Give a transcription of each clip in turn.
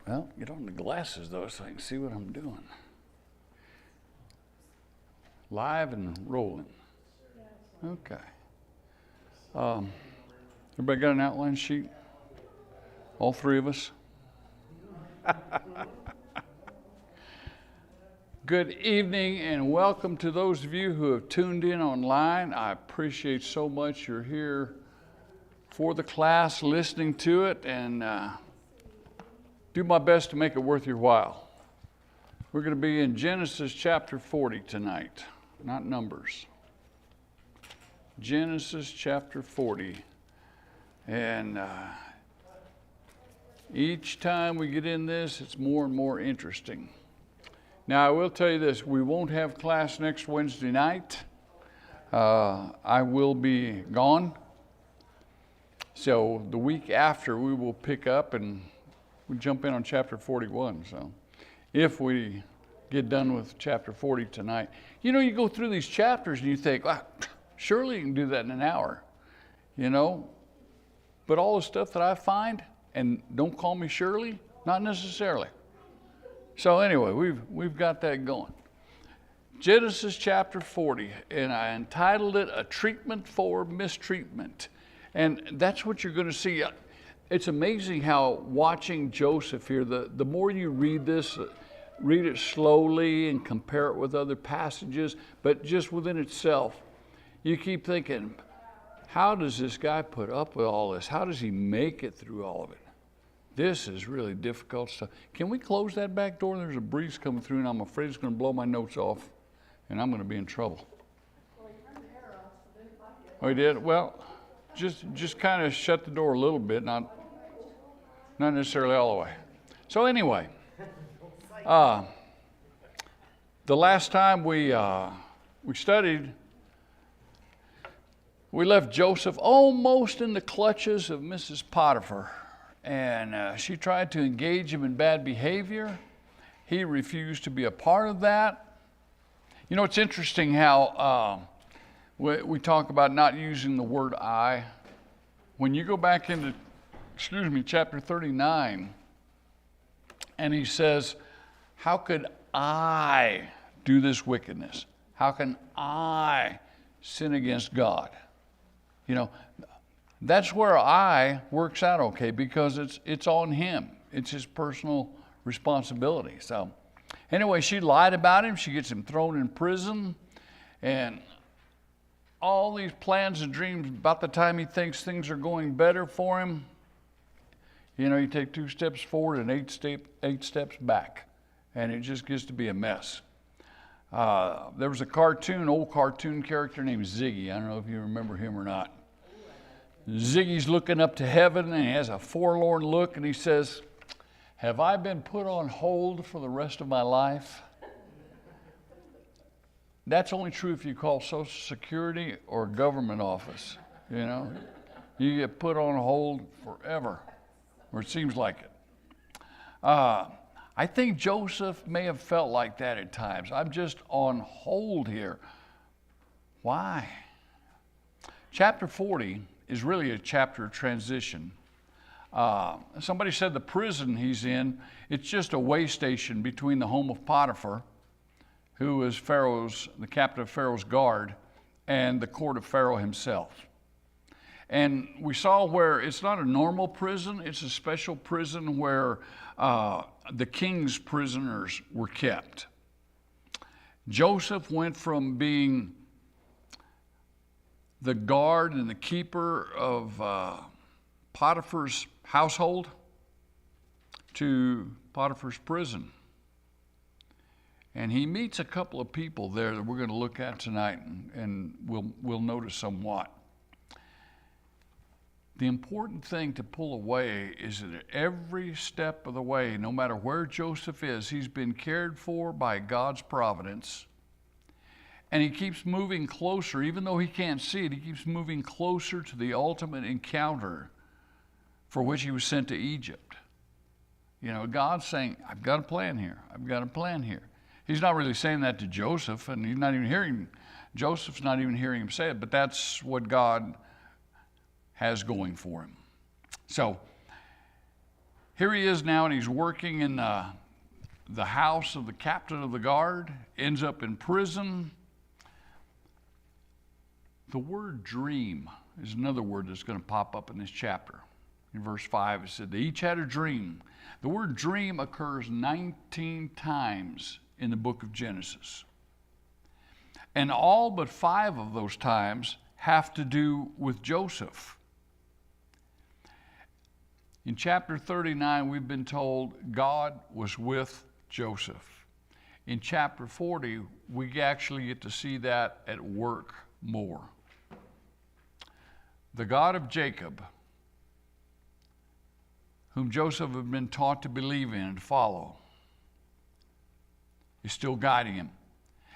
Well, get on the glasses, though, so I can see what I'm doing. Live and rolling. Okay. Everybody got an outline sheet? All three of us? Good evening and welcome to those of you who have tuned in online. I appreciate so much you're here for the class, listening to it, and do my best to make it worth your while. We're going to be in Genesis chapter 40 tonight, not Numbers. Genesis chapter 40. And each time we get in this, it's more and more interesting. Now, I will tell you this, we won't have class next Wednesday night. I will be gone. So the week after, we will pick up and we jump in on chapter 41. So if we get done with chapter 40 tonight. You know, you go through these chapters and you think, well, surely you can do that in an hour, you know. But all the stuff that I find, and don't call me Shirley, not necessarily. So anyway, we've got that going. Genesis chapter 40, and I entitled it, A Treatment for Mistreatment. And that's what you're going to see. It's amazing how watching Joseph here, the more you read this, read it slowly and compare it with other passages, but just within itself, you keep thinking, how does this guy put up with all this? How does he make it through all of it? This is really difficult stuff. Can we close that back door? There's a breeze coming through, and I'm afraid it's going to blow my notes off, and I'm going to be in trouble. Well, he turned the air off, so didn't like it. Oh, he did? Well, just kind of shut the door a little bit, not necessarily all the way. So anyway, the last time we studied, we left Joseph almost in the clutches of Mrs. Potiphar, and she tried to engage him in bad behavior. He refused to be a part of that. You know, it's interesting how we talk about not using the word I. When you go back into, chapter 39, and he says, how could I do this wickedness? How can I sin against God? You know, that's where I works out okay, because it's on him. It's his personal responsibility. So anyway, she lied about him. She gets him thrown in prison, and all these plans and dreams about the time he thinks things are going better for him, you know, you take 2 steps forward and 8 steps back, and it just gets to be a mess. There was old cartoon character named Ziggy. I don't know if you remember him or not. Ziggy's looking up to heaven, and he has a forlorn look, and he says, have I been put on hold for the rest of my life? That's only true if you call Social Security or a government office, you know. You get put on hold forever, or it seems like it. I think Joseph may have felt like that at times. I'm just on hold here. Why? Chapter 40 is really a chapter of transition. Somebody said the prison he's in, it's just a way station between the home of Potiphar, who is the captain of Pharaoh's guard, and the court of Pharaoh himself. And we saw where it's not a normal prison, it's a special prison where the king's prisoners were kept. Joseph went from being the guard and the keeper of Potiphar's household to Potiphar's prison. And he meets a couple of people there that we're going to look at tonight, and we'll notice somewhat. The important thing to pull away is that at every step of the way, no matter where Joseph is, he's been cared for by God's providence. And he keeps moving closer, even though he can't see it, he keeps moving closer to the ultimate encounter for which he was sent to Egypt. You know, God's saying, I've got a plan here. I've got a plan here. He's not really saying that to Joseph, and Joseph's not even hearing him say it, but that's what God has going for him. So Here he is now, and he's working in the house of the captain of the guard, ends up in prison. The word dream is another word that's going to pop up in this chapter. In verse 5, it said, they each had a dream. The word dream occurs 19 times in the book of Genesis. And all but 5 of those times have to do with Joseph. In chapter 39, we've been told God was with Joseph. In chapter 40, we actually get to see that at work more. The God of Jacob, whom Joseph had been taught to believe in and follow, is still guiding him.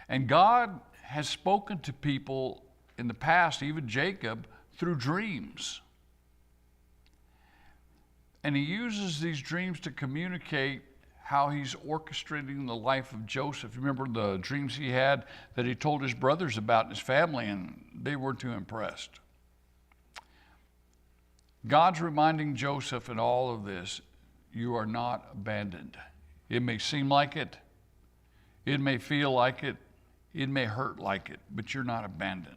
And God has spoken to people in the past, even Jacob, through dreams. And he uses these dreams to communicate how he's orchestrating the life of Joseph. Remember the dreams he had that he told his brothers about in his family, and they weren't too impressed. God's reminding Joseph in all of this, you are not abandoned. It may seem like it. It may feel like it. It may hurt like it, but you're not abandoned.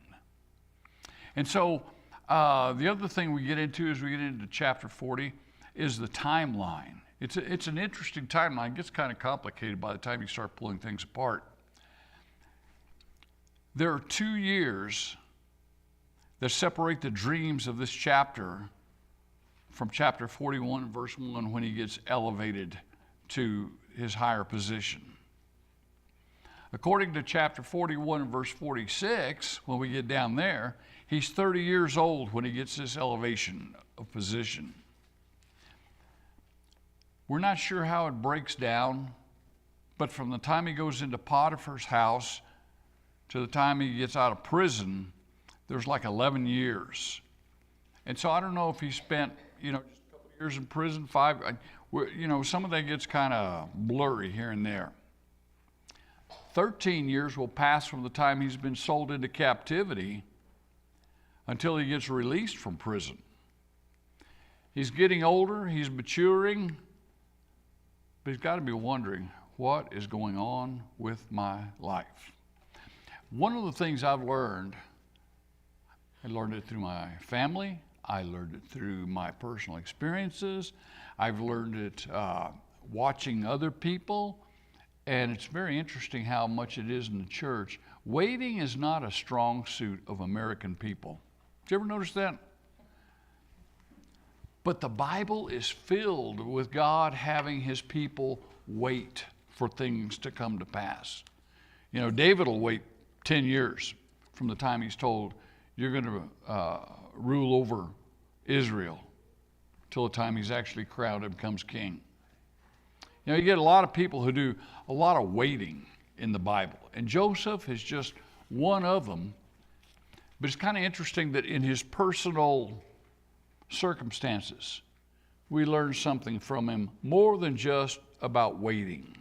And so the other thing we get into as we get into chapter 40 is the timeline. It's an interesting timeline. It gets kind of complicated by the time you start pulling things apart. There are 2 years that separate the dreams of this chapter from chapter 41, verse 1, when he gets elevated to his higher position. According to chapter 41 and verse 46, when we get down there, he's 30 years old when he gets this elevation of position. We're not sure how it breaks down, but from the time he goes into Potiphar's house to the time he gets out of prison, there's like 11 years. And so I don't know if he spent, just a couple of years in prison, 5, some of that gets kind of blurry here and there. 13 years will pass from the time he's been sold into captivity until he gets released from prison. He's getting older, he's maturing, but he's got to be wondering, what is going on with my life? One of the things I've learned, I learned it through my family, I learned it through my personal experiences, I've learned it watching other people, and it's very interesting how much it is in the church. Waiting is not a strong suit of American people. Did you ever notice that? But the Bible is filled with God having his people wait for things to come to pass. David will wait 10 years from the time he's told, you're going to rule over Israel, till the time he's actually crowned and becomes king. You get a lot of people who do a lot of waiting in the Bible. And Joseph is just one of them. But it's kind of interesting that in his personal circumstances, we learn something from him more than just about waiting.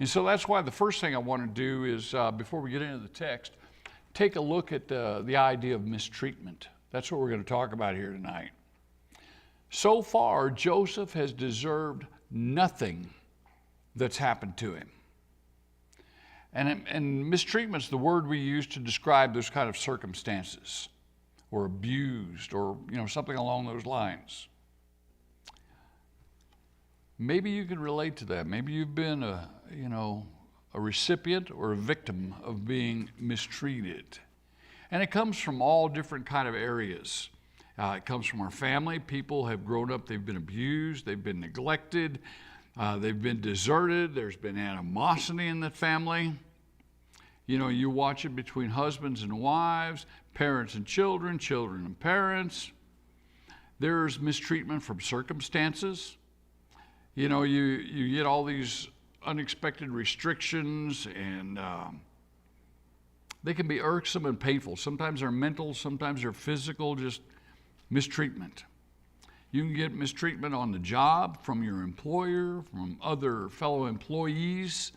And so that's why the first thing I want to do is, before we get into the text, take a look at the idea of mistreatment. That's what we're going to talk about here tonight. So far, Joseph has deserved nothing that's happened to him. And mistreatment's the word we use to describe those kind of circumstances, or abused, or something along those lines. Maybe you can relate to that. Maybe you've been a recipient or a victim of being mistreated. And it comes from all different kind of areas. It comes from our family. People have grown up, they've been abused, they've been neglected, they've been deserted, there's been animosity in the family. You watch it between husbands and wives, parents and children, children and parents. There's mistreatment from circumstances. You get all these unexpected restrictions, and they can be irksome and painful. Sometimes they're mental, sometimes they're physical, just mistreatment. You can get mistreatment on the job from your employer, from other fellow employees.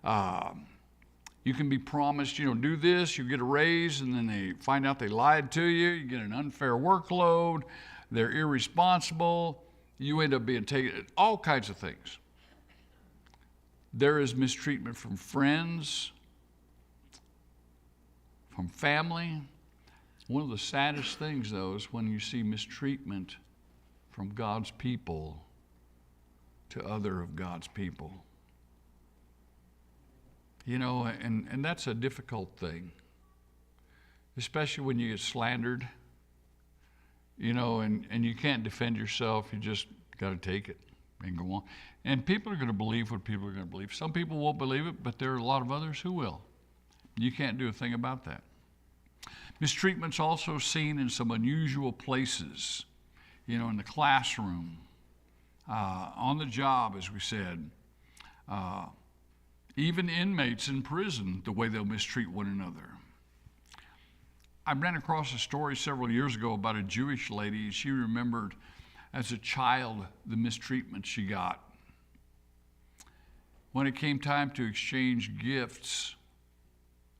You can be promised, do this, you get a raise, and then they find out they lied to you. You get an unfair workload. They're irresponsible. You end up being taken, all kinds of things. There is mistreatment from friends, from family. One of the saddest things, though, is when you see mistreatment from God's people to other of God's people. You know, and that's a difficult thing, especially when you get slandered, you know, and you can't defend yourself. You just got to take it and go on. And people are going to believe what people are going to believe. Some people won't believe it, but there are a lot of others who will. You can't do a thing about that. Mistreatment's also seen in some unusual places, you know, in the classroom, on the job, as we said, even inmates in prison, the way they'll mistreat one another. I ran across a story several years ago about a Jewish lady. She remembered as a child the mistreatment she got. When it came time to exchange gifts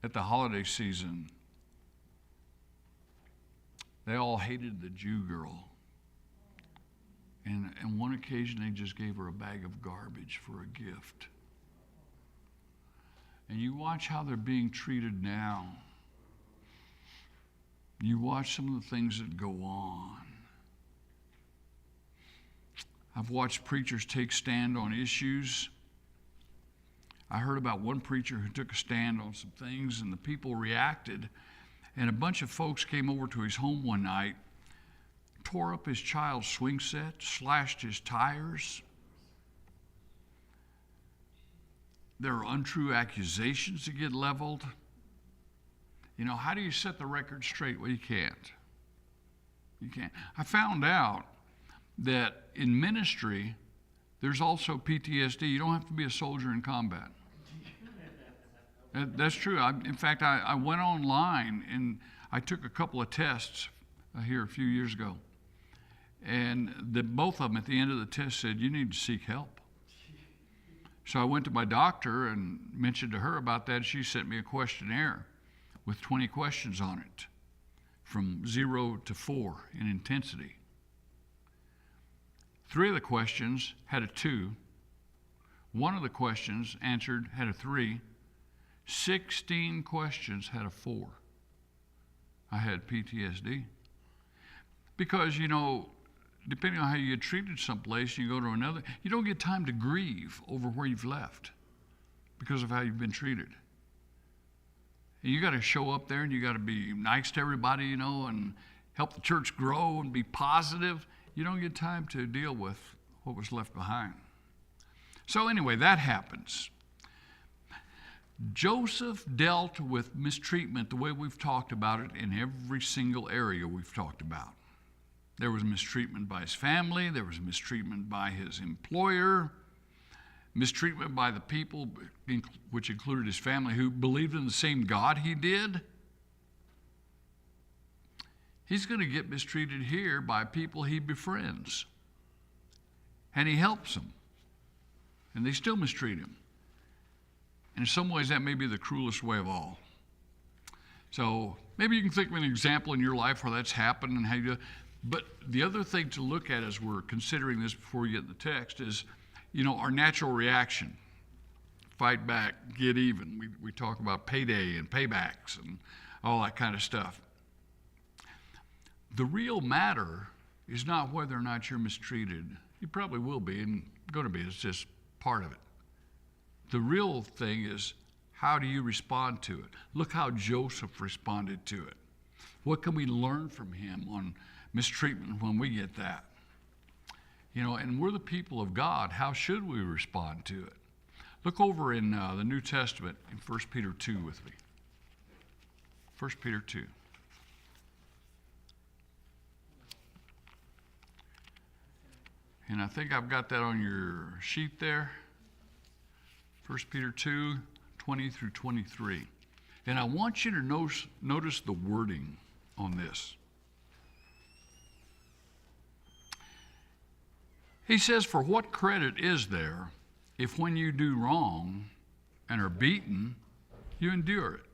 at the holiday season, they all hated the Jew girl. And on one occasion, they just gave her a bag of garbage for a gift. And you watch how they're being treated now. You watch some of the things that go on. I've watched preachers take stand on issues. I heard about one preacher who took a stand on some things, and the people reacted. And a bunch of folks came over to his home one night, tore up his child's swing set, slashed his tires. There are untrue accusations that get leveled. You know, how do you set the record straight? Well, you can't. You can't. I found out that in ministry, there's also PTSD. You don't have to be a soldier in combat. That's true. In fact, I went online and I took a couple of tests here a few years ago. And both of them at the end of the test said, you need to seek help. So I went to my doctor and mentioned to her about that. She sent me a questionnaire with 20 questions on it, from 0 to 4 in intensity. 3 of the questions had a 2. 1 of the questions answered had a 3. 16 questions had a 4. I had PTSD. Because, you know, depending on how you get treated someplace, you go to another, you don't get time to grieve over where you've left because of how you've been treated. And you got to show up there and you got to be nice to everybody, you know, and help the church grow and be positive. You don't get time to deal with what was left behind. So anyway, that happens. Joseph dealt with mistreatment the way we've talked about it in every single area we've talked about. There was mistreatment by his family. There was mistreatment by his employer. Mistreatment by the people, which included his family, who believed in the same God he did. He's going to get mistreated here by people he befriends. And he helps them. And they still mistreat him. And in some ways, that may be the cruelest way of all. So maybe you can think of an example in your life where that's happened and how you do it. But the other thing to look at as we're considering this before we get in the text is, you know, our natural reaction. Fight back, get even. We talk about payday and paybacks and all that kind of stuff. The real matter is not whether or not you're mistreated. You probably will be and going to be. It's just part of it. The real thing is, how do you respond to it? Look how Joseph responded to it. What can we learn from him on mistreatment when we get that? You know, and we're the people of God. How should we respond to it? Look over in the New Testament in 1 Peter 2 with me. 1 Peter 2. And I think I've got that on your sheet there. 1 Peter 2, 20 through 23. And I want you to notice the wording on this. He says, for what credit is there if when you do wrong and are beaten, you endure it?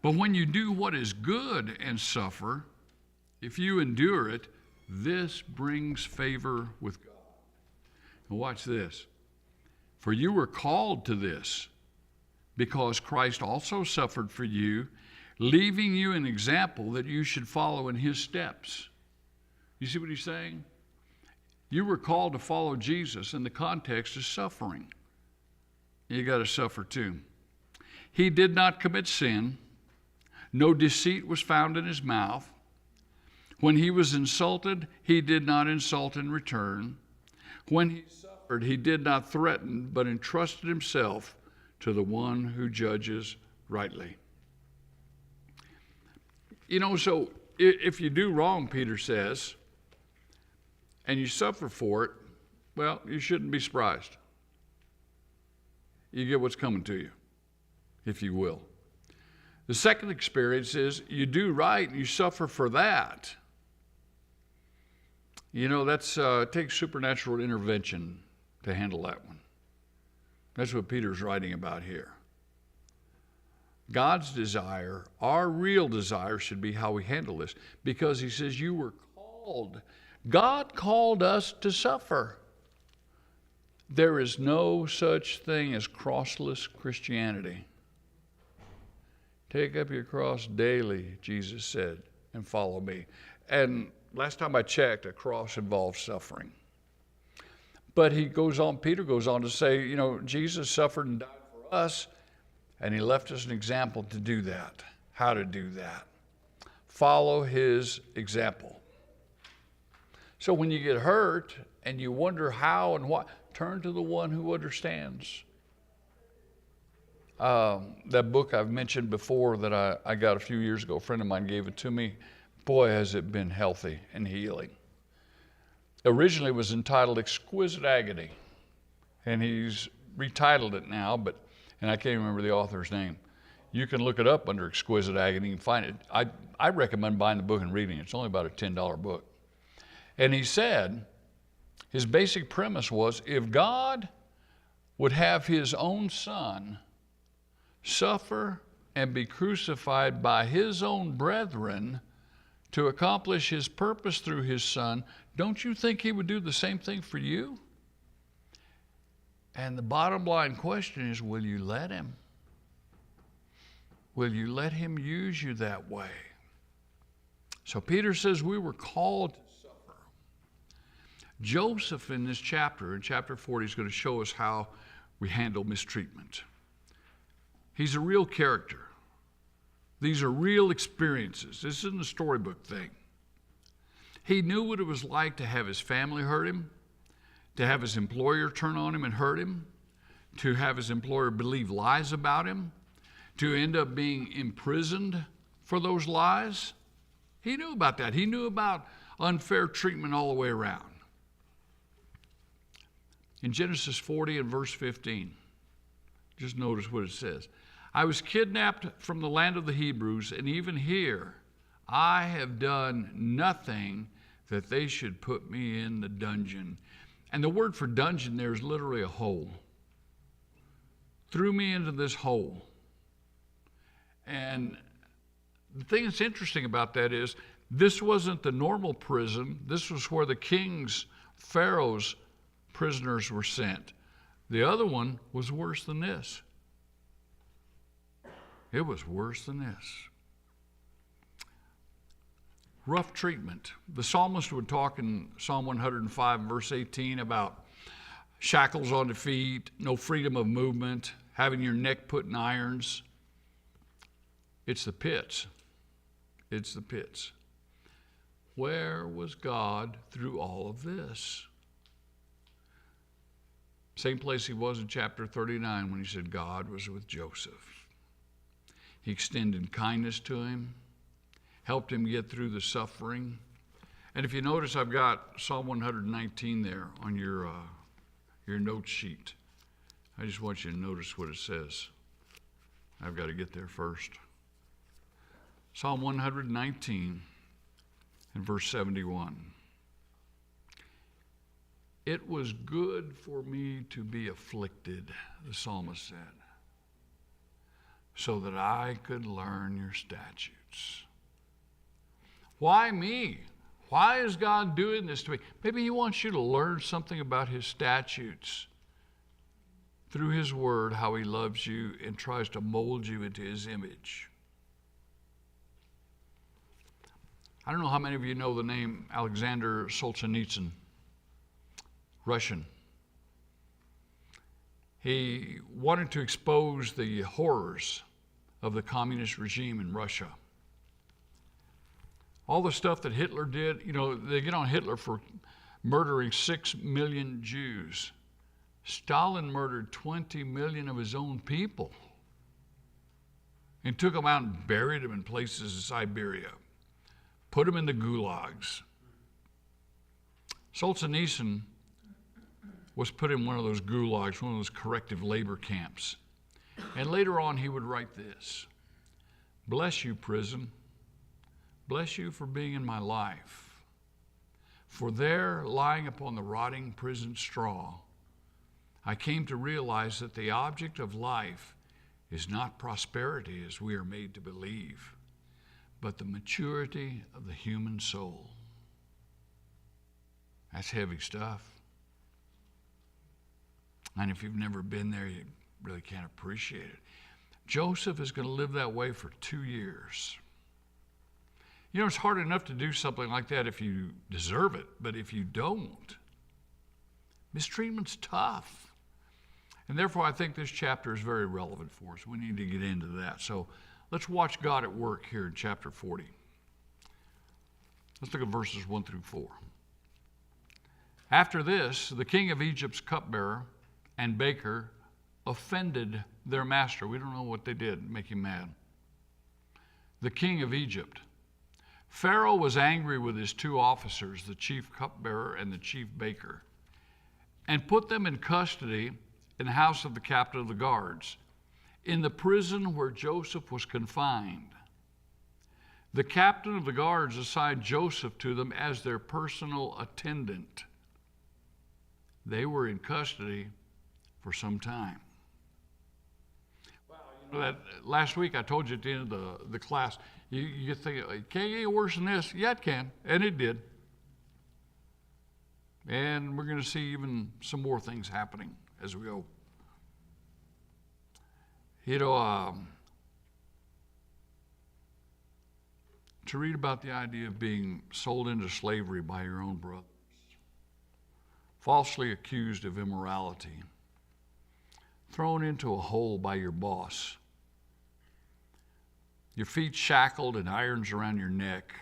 But when you do what is good and suffer, if you endure it, this brings favor with God. And watch this. For you were called to this, because Christ also suffered for you, leaving you an example that you should follow in his steps. You see what he's saying? You were called to follow Jesus, and the context is suffering. You got to suffer too. He did not commit sin. No deceit was found in his mouth. When he was insulted, he did not insult in return. When he suffered, he did not threaten, but entrusted himself to the one who judges rightly. So if you do wrong, Peter says, and you suffer for it, well, you shouldn't be surprised. You get what's coming to you, if you will. The second experience is you do right and you suffer for that. It takes supernatural intervention to handle that one. That's what Peter's writing about here. God's desire, our real desire, should be how we handle this, because he says you were called. God called us to suffer. There is no such thing as crossless Christianity. Take up your cross daily, Jesus said, and follow me. And last time I checked, a cross involves suffering. But Peter goes on to say, Jesus suffered and died for us, and he left us an example to do that, how to do that. Follow his example. So when you get hurt and you wonder how and what, turn to the one who understands. That book I've mentioned before that I got a few years ago, a friend of mine gave it to me. Boy, has it been healthy and healing. Originally it was entitled Exquisite Agony, and he's retitled it now, and I can't remember the author's name. You can look it up under Exquisite Agony and find it. I recommend buying the book and reading it. It's only about a $10 book. And he said, his basic premise was, if God would have his own son suffer and be crucified by his own brethren to accomplish his purpose through his son, don't you think he would do the same thing for you? And the bottom line question is, will you let him? Will you let him use you that way? So Peter says we were called to suffer. Joseph in this chapter, in chapter 40, is going to show us how we handle mistreatment. He's a real character. These are real experiences. This isn't a storybook thing. He knew what it was like to have his family hurt him, to have his employer turn on him and hurt him, to have his employer believe lies about him, to end up being imprisoned for those lies. He knew about that. He knew about unfair treatment all the way around. In Genesis 40 and verse 15, just notice what it says. I was kidnapped from the land of the Hebrews, and even here I have done nothing that they should put me in the dungeon. And the word for dungeon there is literally a hole. Threw me into this hole. And the thing that's interesting about that is this wasn't the normal prison. This was where the king's, Pharaoh's prisoners were sent. The other one was worse than this. It was worse than this. Rough treatment. The psalmist would talk in Psalm 105, verse 18, about shackles on the feet, no freedom of movement, having your neck put in irons. It's the pits. It's the pits. Where was God through all of this? Same place he was in chapter 39 when he said God was with Joseph. He extended kindness to him, helped him get through the suffering. And if you notice, I've got Psalm 119 there on your note sheet. I just want you to notice what it says. I've got to get there first. Psalm 119 and verse 71. It was good for me to be afflicted, the psalmist said, so that I could learn your statutes. Why me? Why is God doing this to me? Maybe he wants you to learn something about his statutes through his word, how he loves you and tries to mold you into his image. I don't know how many of you know the name Alexander Solzhenitsyn, Russian. He wanted to expose the horrors of the communist regime in Russia. All the stuff that Hitler did, you know, they get on Hitler for murdering 6 million Jews. Stalin murdered 20 million of his own people and took them out and buried them in places in Siberia, put them in the gulags. Solzhenitsyn was put in one of those gulags, one of those corrective labor camps. And later on he would write this: "Bless you, prison. Bless you for being in my life. For there, lying upon the rotting prison straw, I came to realize that the object of life is not prosperity as we are made to believe, but the maturity of the human soul." That's heavy stuff. And if you've never been there, you really can't appreciate it. Joseph is going to live that way for 2 years. You know, it's hard enough to do something like that if you deserve it, but if you don't, mistreatment's tough. And therefore, I think this chapter is very relevant for us. We need to get into that. So let's watch God at work here in chapter 40. Let's look at verses 1 through 4. After this, the king of Egypt's cupbearer and baker offended their master. We don't know what they did to make him mad. The king of Egypt. Pharaoh was angry with his 2 officers, the chief cupbearer and the chief baker, and put them in custody in the house of the captain of the guards, in the prison where Joseph was confined. The captain of the guards assigned Joseph to them as their personal attendant. They were in custody for some time. That last week I told you at the end of the class, you think, it can't get worse than this. Yeah, it can, and it did. And we're going to see even some more things happening as we go. You know, to read about the idea of being sold into slavery by your own brothers, falsely accused of immorality, thrown into a hole by your boss, your feet shackled and irons around your neck.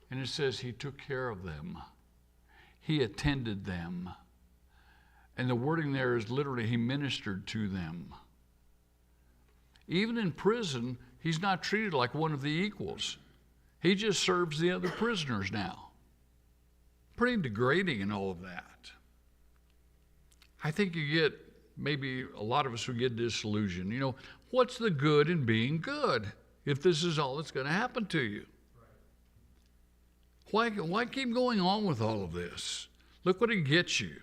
And it says he took care of them. He attended them. And the wording there is literally he ministered to them. Even in prison, he's not treated like one of the equals. He just serves the other prisoners now. Pretty degrading in all of that. I think you get, maybe a lot of us would get disillusioned. You know, what's the good in being good if this is all that's going to happen to you? Why keep going on with all of this? Look what it gets you.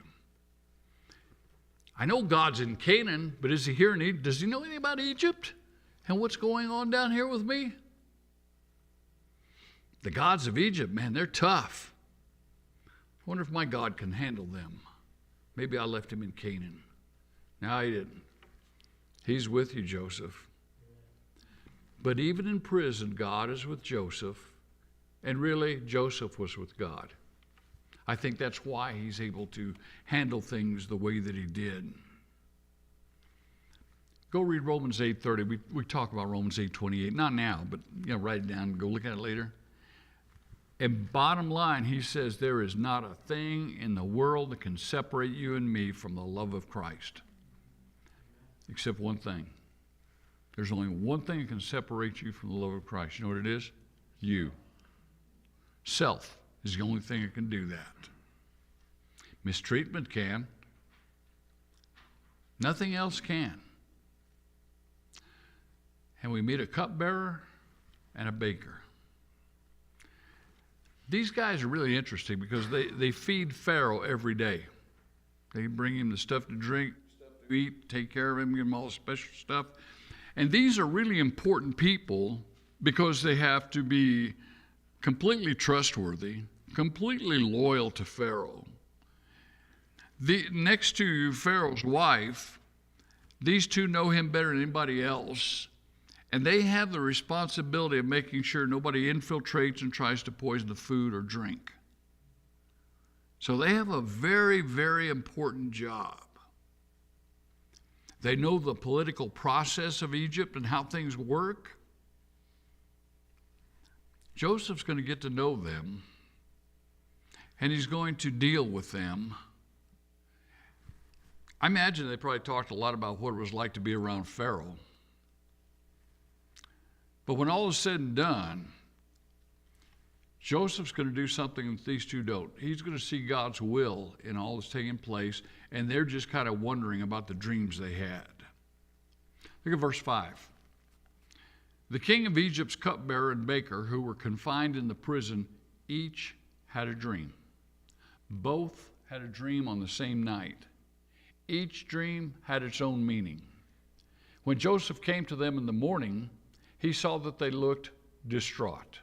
I know God's in Canaan, but is he here in Egypt? Does he know anything about Egypt and what's going on down here with me? The gods of Egypt, man, they're tough. I wonder if my God can handle them. Maybe I left him in Canaan. No, he didn't. He's with you, Joseph. But even in prison, God is with Joseph. And really, Joseph was with God. I think that's why he's able to handle things the way that he did. Go read Romans 8:30. We talk about Romans 8:28. Not now, but write it down and go look at it later. And bottom line, he says, there is not a thing in the world that can separate you and me from the love of Christ. Except one thing. There's only one thing that can separate you from the love of Christ. You know what it is? You. Self is the only thing that can do that. Mistreatment can. Nothing else can. And we meet a cupbearer and a baker. These guys are really interesting because they feed Pharaoh every day. They bring him the stuff to drink, stuff to eat, take care of him, give him all the special stuff. And these are really important people because they have to be completely trustworthy, completely loyal to Pharaoh. Next to Pharaoh's wife, these two know him better than anybody else, and they have the responsibility of making sure nobody infiltrates and tries to poison the food or drink. So they have a very, very important job. They know the political process of Egypt and how things work. Joseph's going to get to know them, and he's going to deal with them. I imagine they probably talked a lot about what it was like to be around Pharaoh. But when all is said and done, Joseph's going to do something that these two don't. He's going to see God's will in all that's taking place, and they're just kind of wondering about the dreams they had. Look at verse 5. The king of Egypt's cupbearer and baker, who were confined in the prison, each had a dream. Both had a dream on the same night. Each dream had its own meaning. When Joseph came to them in the morning, he saw that they looked distraught.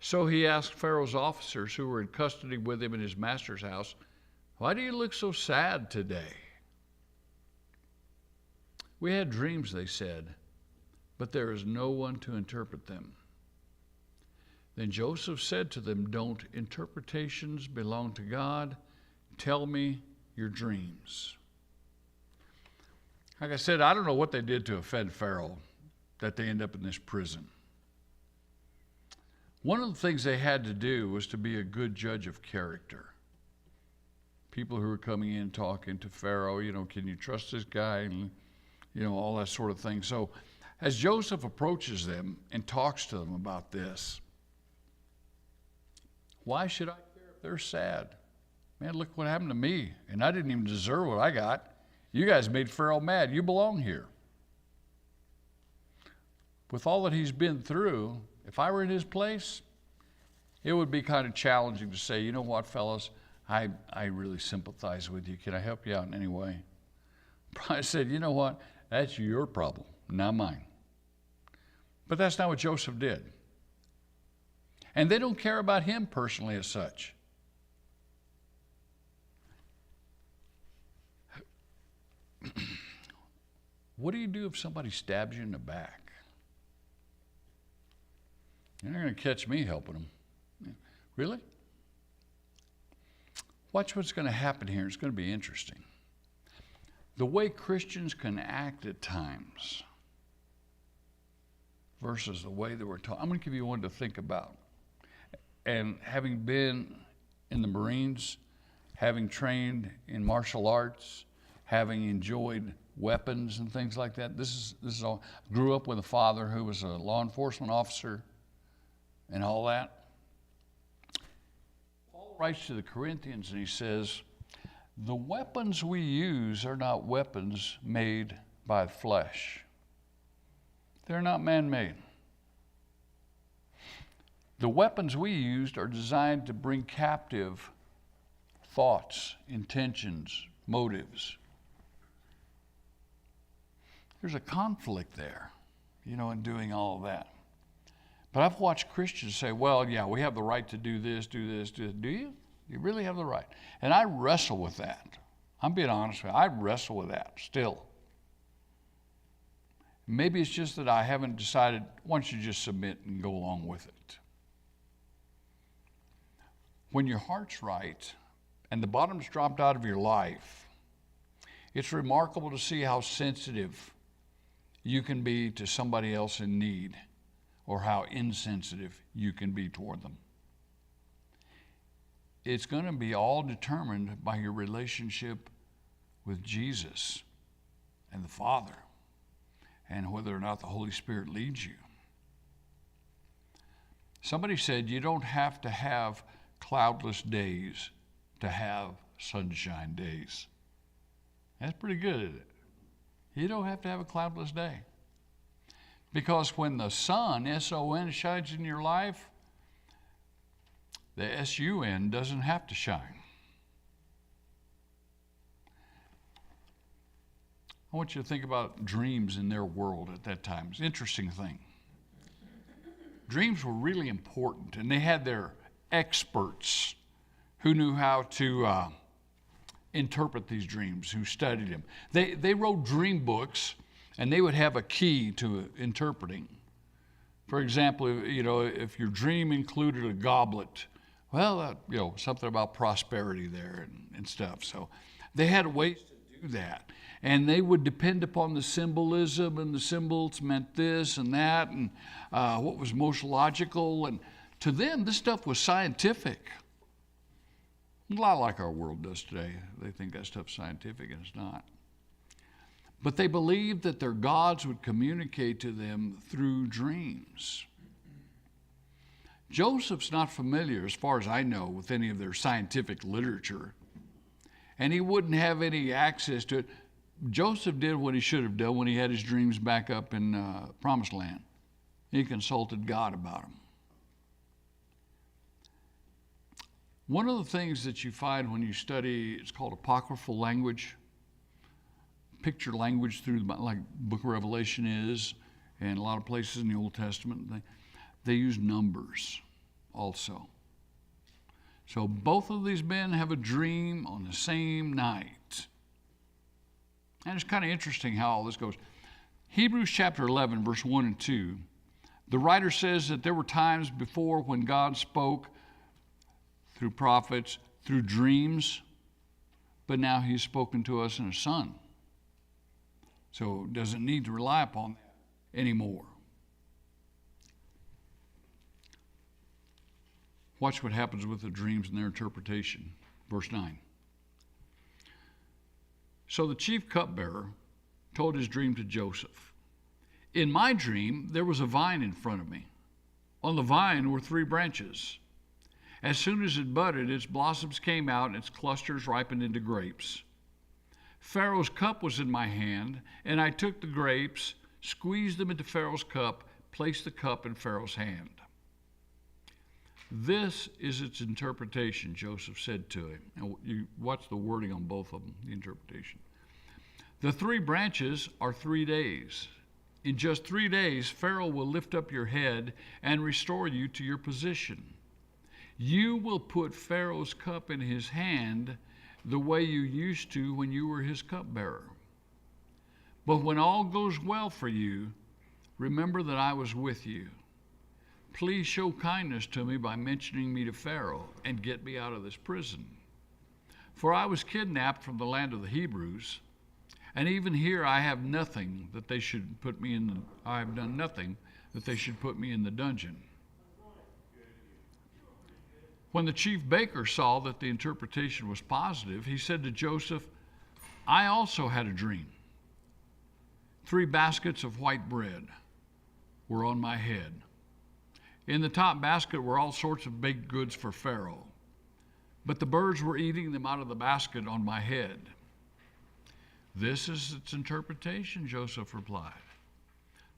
So he asked Pharaoh's officers who were in custody with him in his master's house, "Why do you look so sad today?" "We had dreams," they said, "but there is no one to interpret them." Then Joseph said to them, "Don't interpretations belong to God? Tell me your dreams." Like I said, I don't know what they did to offend Pharaoh that they end up in this prison. One of the things they had to do was to be a good judge of character. People who were coming in talking to Pharaoh, can you trust this guy? And, all that sort of thing. So as Joseph approaches them and talks to them about this, why should I care if they're sad? Man, look what happened to me, and I didn't even deserve what I got. You guys made Pharaoh mad. You belong here. With all that he's been through, if I were in his place, it would be kind of challenging to say, "You know what, fellas, I really sympathize with you. Can I help you out in any way?" I said, "You know what, that's your problem, not mine." But that's not what Joseph did. And they don't care about him personally as such. What do you do if somebody stabs you in the back? You're not going to catch me helping them. Really? Watch what's going to happen here. It's going to be interesting. The way Christians can act at times versus the way that we're taught. I'm going to give you one to think about. And having been in the Marines, having trained in martial arts, having enjoyed weapons and things like that, this is all. Grew up with a father who was a law enforcement officer and all that. Paul writes to the Corinthians and he says, "The weapons we use are not weapons made by flesh. They're not man-made. The weapons we used are designed to bring captive thoughts, intentions, motives." There's a conflict there, in doing all of that. But I've watched Christians say, "Well, yeah, we have the right to do this, do this, do this." Do you? You really have the right? And I wrestle with that. I'm being honest with you. I wrestle with that still. Maybe it's just that I haven't decided, why don't you just submit and go along with it? When your heart's right and the bottom's dropped out of your life, it's remarkable to see how sensitive you can be to somebody else in need, or how insensitive you can be toward them. It's going to be all determined by your relationship with Jesus and the Father, and whether or not the Holy Spirit leads you. Somebody said you don't have to have cloudless days to have sunshine days. That's pretty good, isn't it? You don't have to have a cloudless day. Because when the sun, S-O-N, shines in your life, the S-U-N doesn't have to shine. I want you to think about dreams in their world at that time. It's an interesting thing. dreams were really important, and they had their experts who knew how to interpret these dreams, who studied them. They wrote dream books, and they would have a key to interpreting. For example, if your dream included a goblet, well, something about prosperity there and stuff. So they had ways to do that. And they would depend upon the symbolism, and the symbols meant this and that, and what was most logical. And to them, this stuff was scientific. A lot like our world does today. They think that stuff's scientific, and it's not. But they believed that their gods would communicate to them through dreams. Joseph's not familiar, as far as I know, with any of their scientific literature, and he wouldn't have any access to it. Joseph did what he should have done when he had his dreams back up in Promised Land. He consulted God about them. One of the things that you find when you study, it's called apocryphal language, picture language through, like Book of Revelation is, and a lot of places in the Old Testament, they use numbers also. So both of these men have a dream on the same night. And it's kind of interesting how all this goes. Hebrews chapter 11, verse 1 and 2, the writer says that there were times before when God spoke through prophets, through dreams, but now he's spoken to us in a son. So doesn't need to rely upon that anymore. Watch what happens with the dreams and their interpretation. Verse 9. So the chief cupbearer told his dream to Joseph. In my dream, there was a vine in front of me. On the vine were 3 branches. As soon as it budded, its blossoms came out and its clusters ripened into grapes. Pharaoh's cup was in my hand, and I took the grapes, squeezed them into Pharaoh's cup, placed the cup in Pharaoh's hand. This is its interpretation, Joseph said to him. And you watch the wording on both of them, the interpretation. The 3 branches are 3 days. In just 3 days, Pharaoh will lift up your head and restore you to your position. You will put Pharaoh's cup in his hand the way you used to when you were his cupbearer. But when all goes well for you, remember that I was with you. Please show kindness to me by mentioning me to Pharaoh and get me out of this prison. For I was kidnapped from the land of the Hebrews, and even here I have nothing that they should put me in. I have done nothing that they should put me in the dungeon. When the chief baker saw that the interpretation was positive, he said to Joseph, I also had a dream. 3 baskets of white bread were on my head. In the top basket were all sorts of baked goods for Pharaoh, but the birds were eating them out of the basket on my head. This is its interpretation, Joseph replied.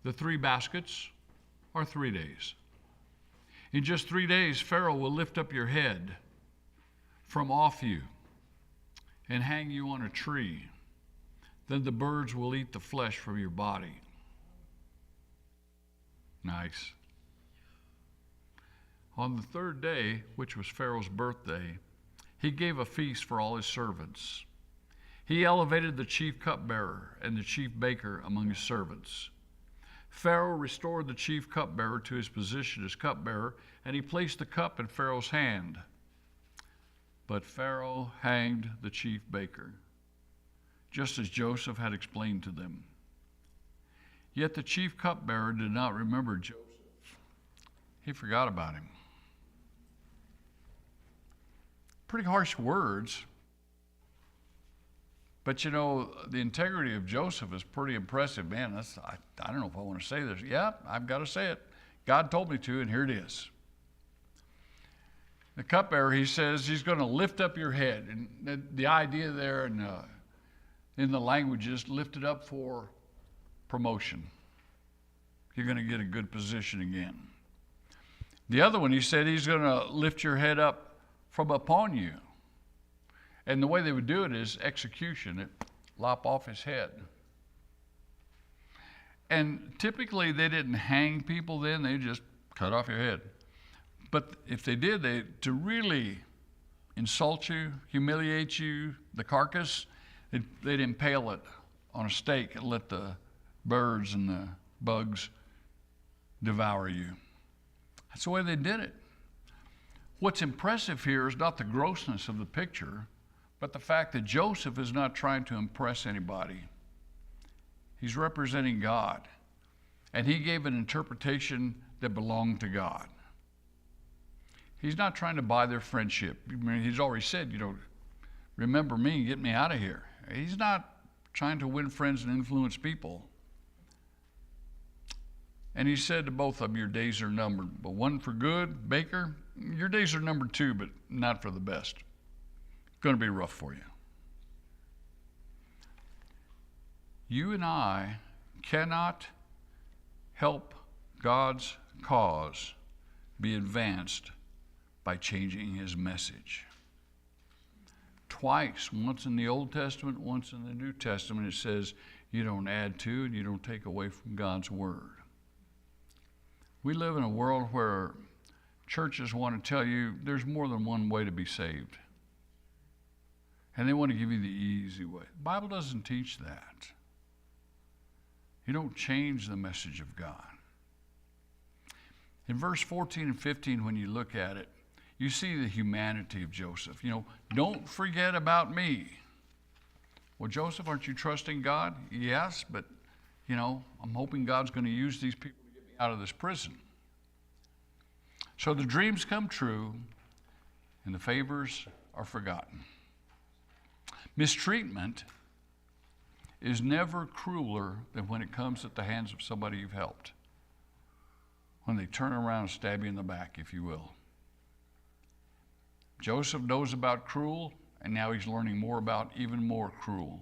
The 3 baskets are 3 days. In just 3 days, Pharaoh will lift up your head from off you and hang you on a tree. Then the birds will eat the flesh from your body. Nice. On the 3rd day, which was Pharaoh's birthday, he gave a feast for all his servants. He elevated the chief cupbearer and the chief baker among his servants. Pharaoh restored the chief cupbearer to his position as cupbearer, and he placed the cup in Pharaoh's hand. But Pharaoh hanged the chief baker, just as Joseph had explained to them. Yet the chief cupbearer did not remember Joseph. He forgot about him. Pretty harsh words. But the integrity of Joseph is pretty impressive. Man, I don't know if I want to say this. Yeah, I've got to say it. God told me to, and here it is. The cupbearer, he says, he's going to lift up your head. And the idea there in the language is lift it up for promotion. You're going to get a good position again. The other one, he said, he's going to lift your head up from upon you. And the way they would do it is execution. It lop off his head. And typically they didn't hang people then. They just cut off your head. But if they did, to really insult you, humiliate you, the carcass, they'd impale it on a stake and let the birds and the bugs devour you. That's the way they did it. What's impressive here is not the grossness of the picture, but the fact that Joseph is not trying to impress anybody. He's representing God, and he gave an interpretation that belonged to God. He's not trying to buy their friendship. I mean, he's already said, remember me and get me out of here. He's not trying to win friends and influence people. And he said to both of them, your days are numbered. But one for good, Baker, your days are numbered too, but not for the best. It's going to be rough for you. You and I cannot help God's cause be advanced by changing his message. Twice, once in the Old Testament, once in the New Testament, it says you don't add to and you don't take away from God's word. We live in a world where churches want to tell you there's more than one way to be saved. And they want to give you the easy way. The Bible doesn't teach that. You don't change the message of God. In verse 14 and 15, when you look at it, you see the humanity of Joseph. Don't forget about me. Well, Joseph, aren't you trusting God? Yes, but, I'm hoping God's going to use these people to get me out of this prison. So the dreams come true, and the favors are forgotten. Mistreatment is never crueler than when it comes at the hands of somebody you've helped. When they turn around and stab you in the back, if you will. Joseph knows about cruel, and now he's learning more about even more cruel.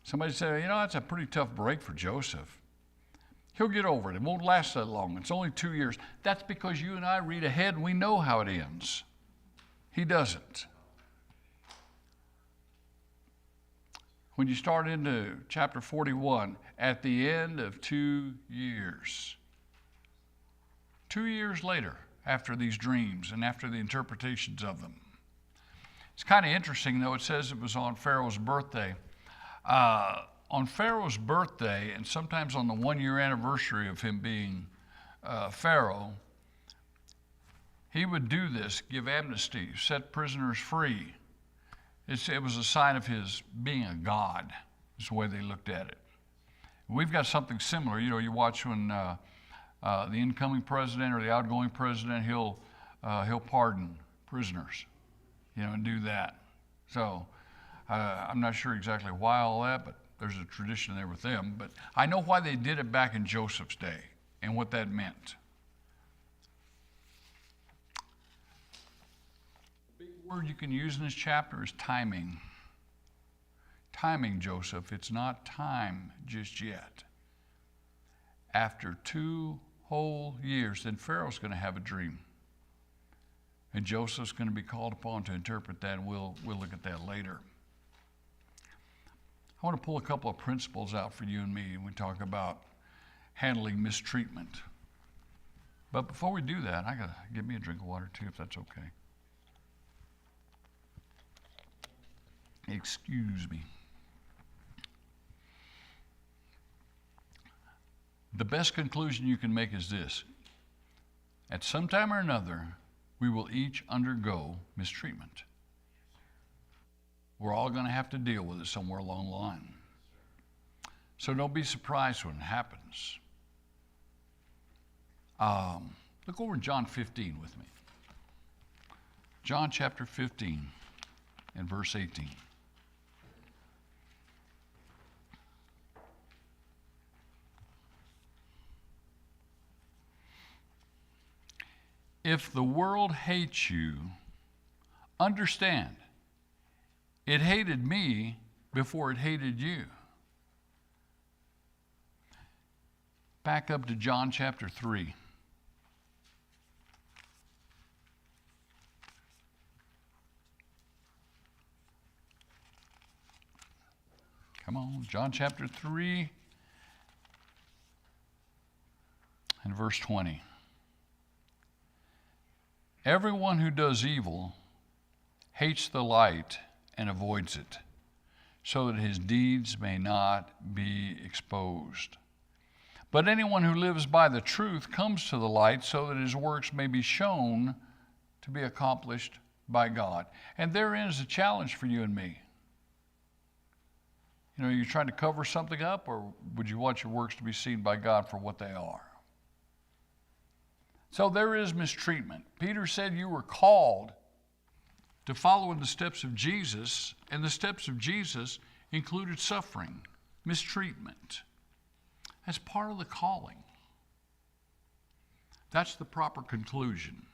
Somebody said, that's a pretty tough break for Joseph. He'll get over it. It won't last that long. It's only 2 years. That's because you and I read ahead and we know how it ends. He doesn't. When you start into chapter 41, at the end of 2 years, 2 years later, after these dreams and after the interpretations of them. It's kind of interesting, though. It says it was on Pharaoh's birthday. On Pharaoh's birthday, and sometimes on the 1-year anniversary of him being Pharaoh, he would do this, give amnesty, set prisoners free. It was a sign of his being a god, is the way they looked at it. We've got something similar. You watch when the incoming president or the outgoing president, he'll pardon prisoners, and do that. So I'm not sure exactly why all that, but there's a tradition there with them. But I know why they did it back in Joseph's day and what that meant. The big word you can use in this chapter is timing. Timing, Joseph. It's not time just yet. After 2 whole years, then Pharaoh's going to have a dream. And Joseph's going to be called upon to interpret that, and we'll look at that later. I want to pull a couple of principles out for you and me when we talk about handling mistreatment. But before we do that, I got to give me a drink of water too, if that's okay. Excuse me. The best conclusion you can make is this. At some time or another, we will each undergo mistreatment. We're all going to have to deal with it somewhere along the line. So don't be surprised when it happens. Look over in John 15 with me. John chapter 15 and verse 18. If the world hates you, understand, it hated me before it hated you. Back up to John chapter 3. Come on, John chapter 3 in verse 20. Everyone who does evil hates the light and avoids it, so that his deeds may not be exposed. But anyone who lives by the truth comes to the light, so that his works may be shown to be accomplished by God. And therein is a challenge for you and me. You know, you're trying to cover something up, or would you want your works to be seen by God for what they are? So there is mistreatment. Peter said you were called to follow in the steps of Jesus, and the steps of Jesus included suffering, mistreatment. That's part of the calling. That's the proper conclusion.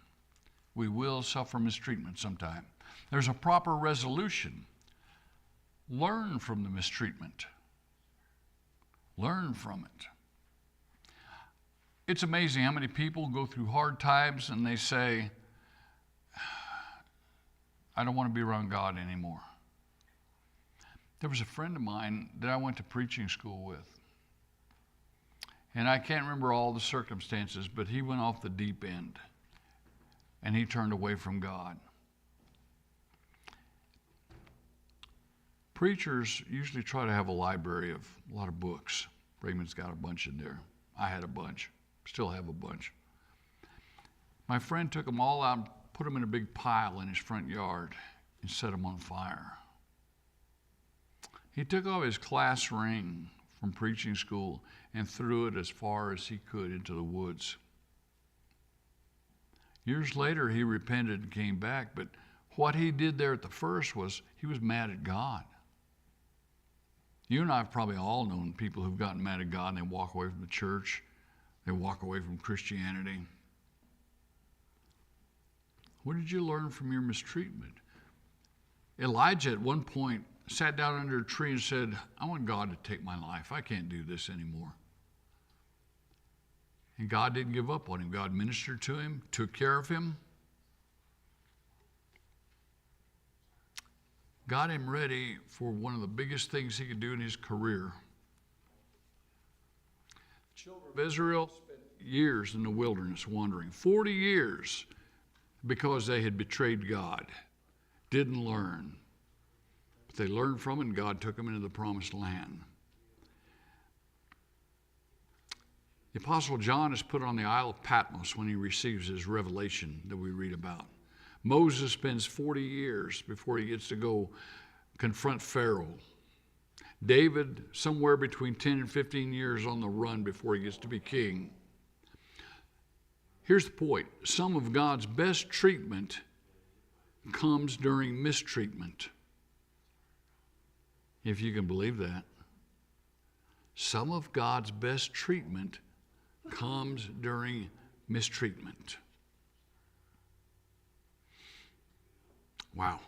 We will suffer mistreatment sometime. There's a proper resolution. Learn from the mistreatment. Learn from it. It's amazing how many people go through hard times and they say, I don't want to be around God anymore. There was a friend of mine that I went to preaching school with. And I can't remember all the circumstances, but he went off the deep end. And he turned away from God. Preachers usually try to have a library of a lot of books. Raymond's got a bunch in there. I had a bunch. Still have a bunch. My friend took them all out and put them in a big pile in his front yard and set them on fire. He took off his class ring from preaching school and threw it as far as he could into the woods. Years later, he repented and came back, but what he did there at the first was he was mad at God. You and I have probably all known people who've gotten mad at God and they walk away from the church. They walk away from Christianity. What did you learn from your mistreatment? Elijah at one point sat down under a tree and said, I want God to take my life. I can't do this anymore. And God didn't give up on him. God ministered to him, took care of him, got him ready for one of the biggest things he could do in his career. The children of Israel spent years in the wilderness wandering, 40 years, because they had betrayed God, didn't learn. But they learned from it, and God took them into the promised land. The Apostle John is put on the Isle of Patmos when he receives his revelation that we read about. Moses spends 40 years before he gets to go confront Pharaoh. David, somewhere between 10 and 15 years on the run before he gets to be king. Here's the point. Some of God's best treatment comes during mistreatment. If you can believe that. Some of God's best treatment comes during mistreatment. Wow.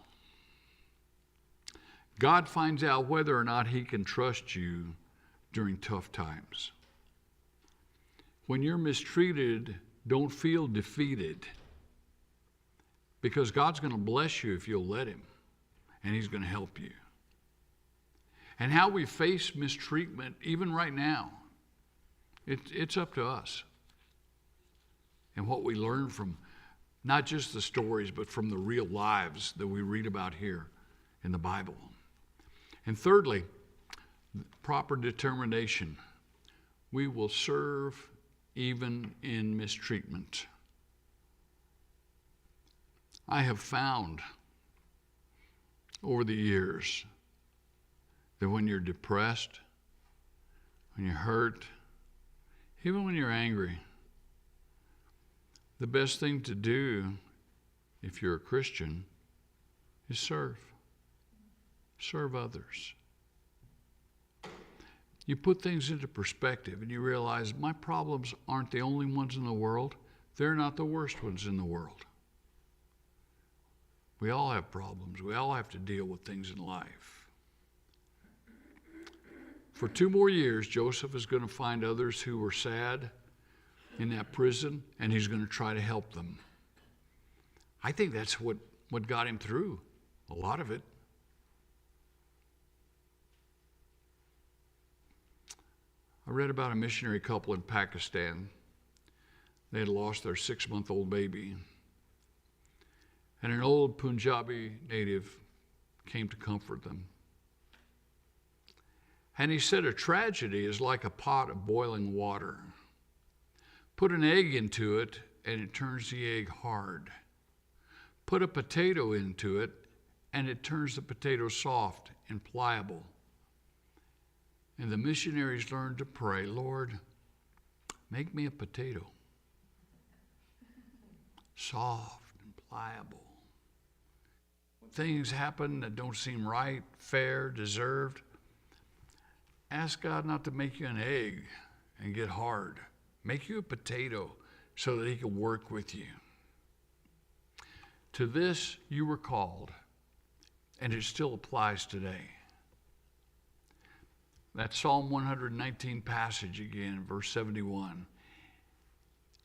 God finds out whether or not he can trust you during tough times. When you're mistreated, don't feel defeated, because God's going to bless you if you'll let him, and he's going to help you. And how we face mistreatment, even right now, it's up to us. And what we learn from not just the stories, but from the real lives that we read about here in the Bible. And thirdly, proper determination. We will serve even in mistreatment. I have found over the years that when you're depressed, when you're hurt, even when you're angry, the best thing to do, if you're a Christian, is serve. Serve others. You put things into perspective and you realize my problems aren't the only ones in the world. They're not the worst ones in the world. We all have problems. We all have to deal with things in life. For 2 more years, Joseph is going to find others who were sad in that prison, and he's going to try to help them. I think that's what got him through a lot of it. I read about a missionary couple in Pakistan They had lost their 6-month-old baby. And an old Punjabi native came to comfort them. And he said, a tragedy is like a pot of boiling water. Put an egg into it, and it turns the egg hard. Put a potato into it, and it turns the potato soft and pliable. And the missionaries learned to pray, Lord, make me a potato. Soft and pliable. When things happen that don't seem right, fair, deserved, ask God not to make you an egg and get hard. Make you a potato so that he can work with you. To this you were called, and it still applies today. That Psalm 119 passage again, verse 71.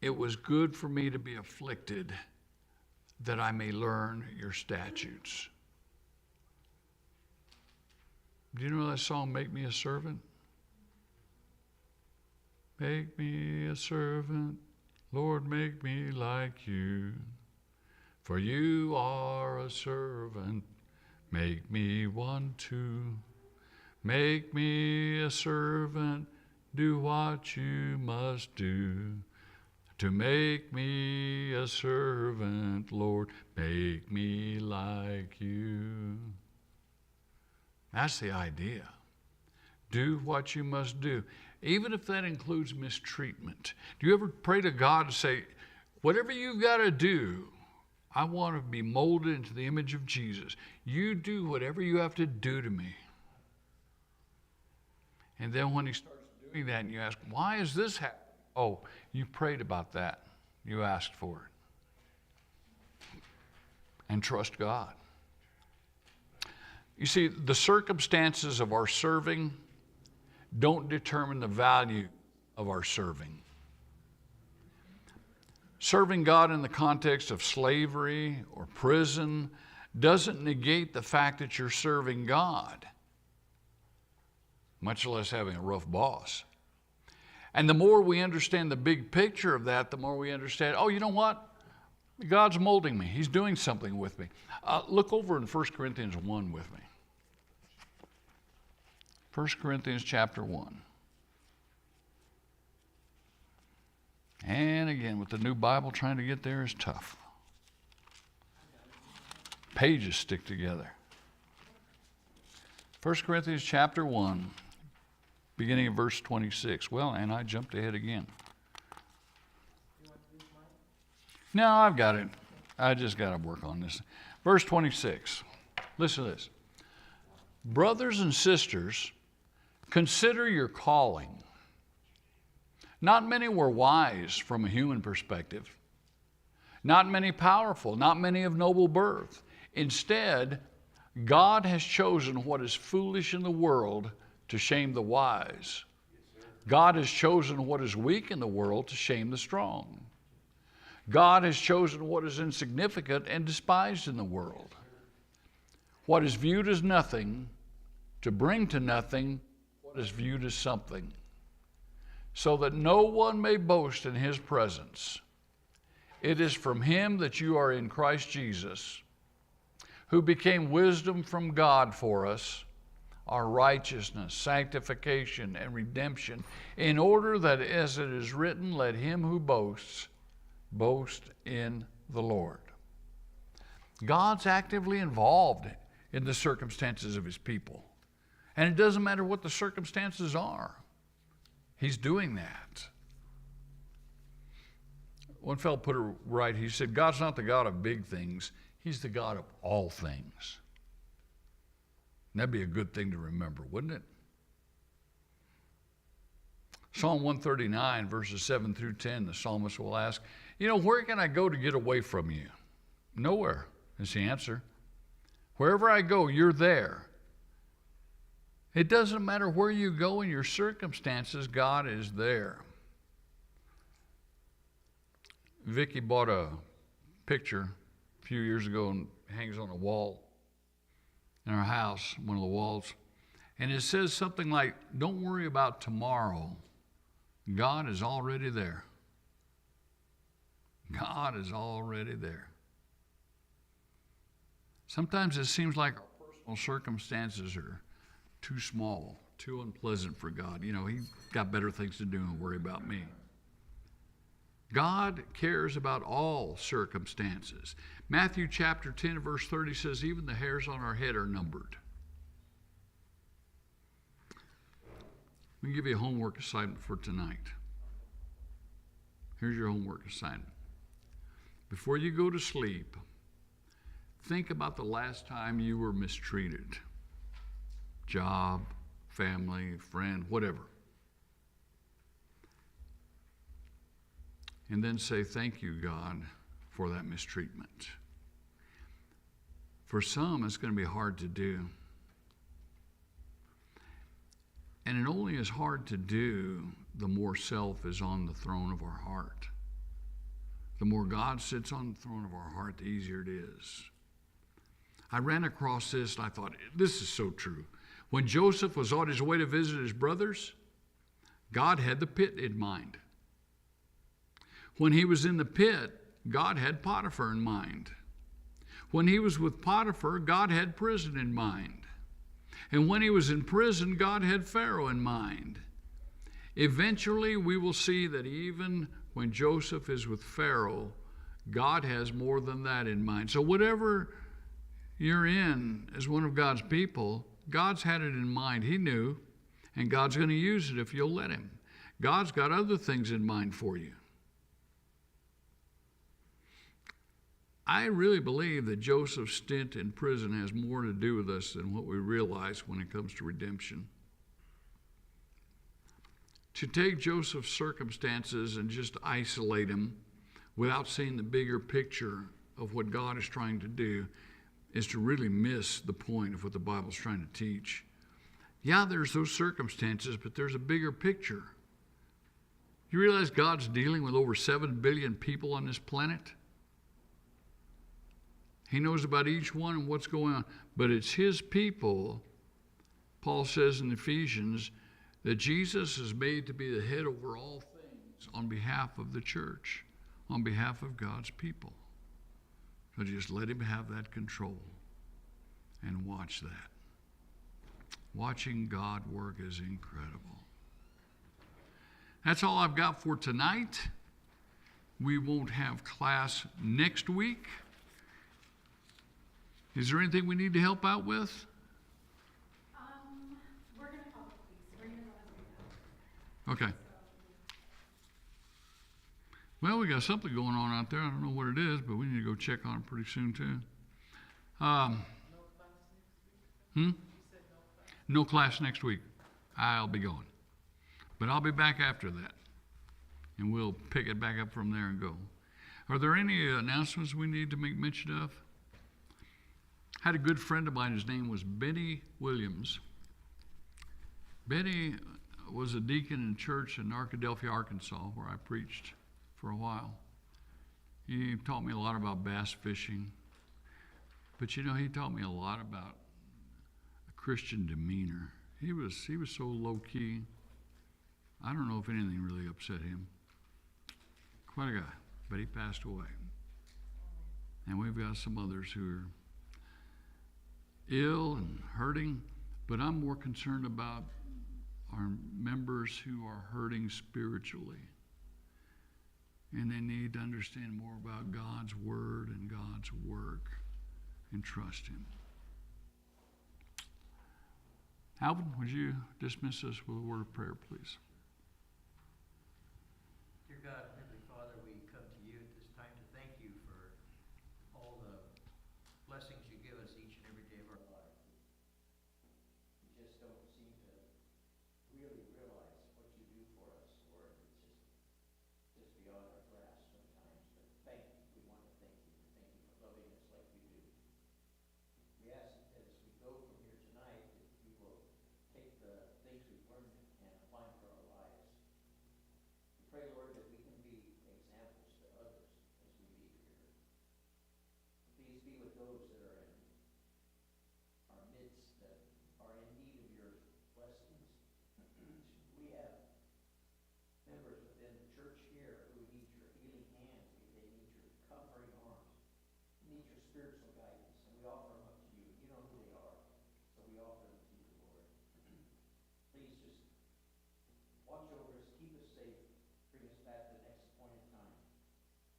It was good for me to be afflicted that I may learn your statutes. Do you know that song, Make Me a Servant? Make me a servant, Lord, make me like you. For you are a servant, make me one too. Make me a servant, do what you must do. To make me a servant, Lord, make me like you. That's the idea. Do what you must do, even if that includes mistreatment. Do you ever pray to God and say, whatever you've got to do, I want to be molded into the image of Jesus. You do whatever you have to do to me. And then when he starts doing that and you ask, why is this happening? Oh, you prayed about that. You asked for it. And trust God. You see, the circumstances of our serving don't determine the value of our serving. Serving God in the context of slavery or prison doesn't negate the fact that you're serving God, much less having a rough boss. And the more we understand the big picture of that, the more we understand, oh, you know what? God's molding me. He's doing something with me. Look over in 1 Corinthians 1 with me. 1 Corinthians chapter 1. And again, with the new Bible, trying to get there is tough. Pages stick together. 1 Corinthians chapter 1, beginning of verse 26. Well, and I jumped ahead again. No, I've got it. I just got to work on this. Verse 26. Listen to this. Brothers and sisters, consider your calling. Not many were wise from a human perspective. Not many powerful. Not many of noble birth. Instead, God has chosen what is foolish in the world to shame the wise. God has chosen what is weak in the world to shame the strong. God has chosen what is insignificant and despised in the world. What is viewed as nothing to bring to nothing what is viewed as something, so that no one may boast in his presence. It is from him that you are in Christ Jesus, who became wisdom from God for us, our righteousness, sanctification, and redemption, in order that, as it is written, let him who boasts, boast in the Lord. God's actively involved in the circumstances of his people. And it doesn't matter what the circumstances are. He's doing that. One fellow put it right. He said, God's not the God of big things. He's the God of all things. And that'd be a good thing to remember, wouldn't it? Psalm 139, verses 7 through 10, the psalmist will ask, where can I go to get away from you? Nowhere is the answer. Wherever I go, you're there. It doesn't matter where you go in your circumstances, God is there. Vicki bought a picture a few years ago and hangs on a wall in our house, one of the walls. And it says something like, don't worry about tomorrow. God is already there. God is already there. Sometimes it seems like our personal circumstances are too small, too unpleasant for God. You know, He's got better things to do than worry about me. God cares about all circumstances. Matthew chapter 10 verse 30 says, even the hairs on our head are numbered. We can give you a homework assignment for tonight. Here's your homework assignment. Before you go to sleep, think about the last time you were mistreated. Job, family, friend, whatever. And then say, thank you, God, for that mistreatment. For some, it's going to be hard to do. And it only is hard to do the more self is on the throne of our heart. The more God sits on the throne of our heart, the easier it is. I ran across this and I thought, this is so true. When Joseph was on his way to visit his brothers, God had the pit in mind. When he was in the pit, God had Potiphar in mind. When he was with Potiphar, God had prison in mind. And when he was in prison, God had Pharaoh in mind. Eventually, we will see that even when Joseph is with Pharaoh, God has more than that in mind. So whatever you're in as one of God's people, God's had it in mind. He knew, and God's going to use it if you'll let him. God's got other things in mind for you. I really believe that Joseph's stint in prison has more to do with us than what we realize when it comes to redemption. To take Joseph's circumstances and just isolate him without seeing the bigger picture of what God is trying to do is to really miss the point of what the Bible's trying to teach. Yeah, there's those circumstances, but there's a bigger picture. You realize God's dealing with over 7 billion people on this planet? He knows about each one and what's going on. But it's his people, Paul says in Ephesians, that Jesus is made to be the head over all things on behalf of the church, on behalf of God's people. So just let him have that control and watch that. Watching God work is incredible. That's all I've got for tonight. We won't have class next week. Is there anything we need to help out with? We're going to help, please. We're going to let us know. Okay. Well, we got something going on out there. I don't know what it is, but we need to go check on it pretty soon, too. No class next week. I'll be going. But I'll be back after that. And we'll pick it back up from there and go. Are there any announcements we need to make mention of? I had a good friend of mine, his name was Benny Williams. Benny was a deacon in church in Arkadelphia, Arkansas, where I preached for a while. He taught me a lot about bass fishing. But you know, he taught me a lot about a Christian demeanor. He was so low-key. I don't know if anything really upset him. Quite a guy, but he passed away. And we've got some others who are ill and hurting, but I'm more concerned about our members who are hurting spiritually. And they need to understand more about God's word and God's work and trust him. Alvin, would you dismiss us with a word of prayer, please? Dear God, Heavenly Father, we come to you at this time to thank you for all the blessings you give us each and every day of our life. We just don't seem to really realize what you do for us, Lord. It's just beyond our grasp sometimes. But thank you. We want to thank you. Thank you for loving us like you do. We ask that as we go from here tonight, that we will take the things we've learned and apply them to our lives. We pray, Lord, that we can be watch over us, keep us safe, bring us back to the next appointed time.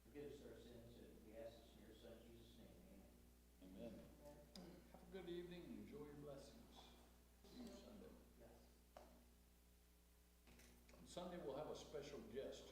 Forgive us our sins, and we ask this in your Son, Jesus' name, amen. Amen. Have a good evening and enjoy your blessings. See you Sunday. Yes. On Sunday, we'll have a special guest.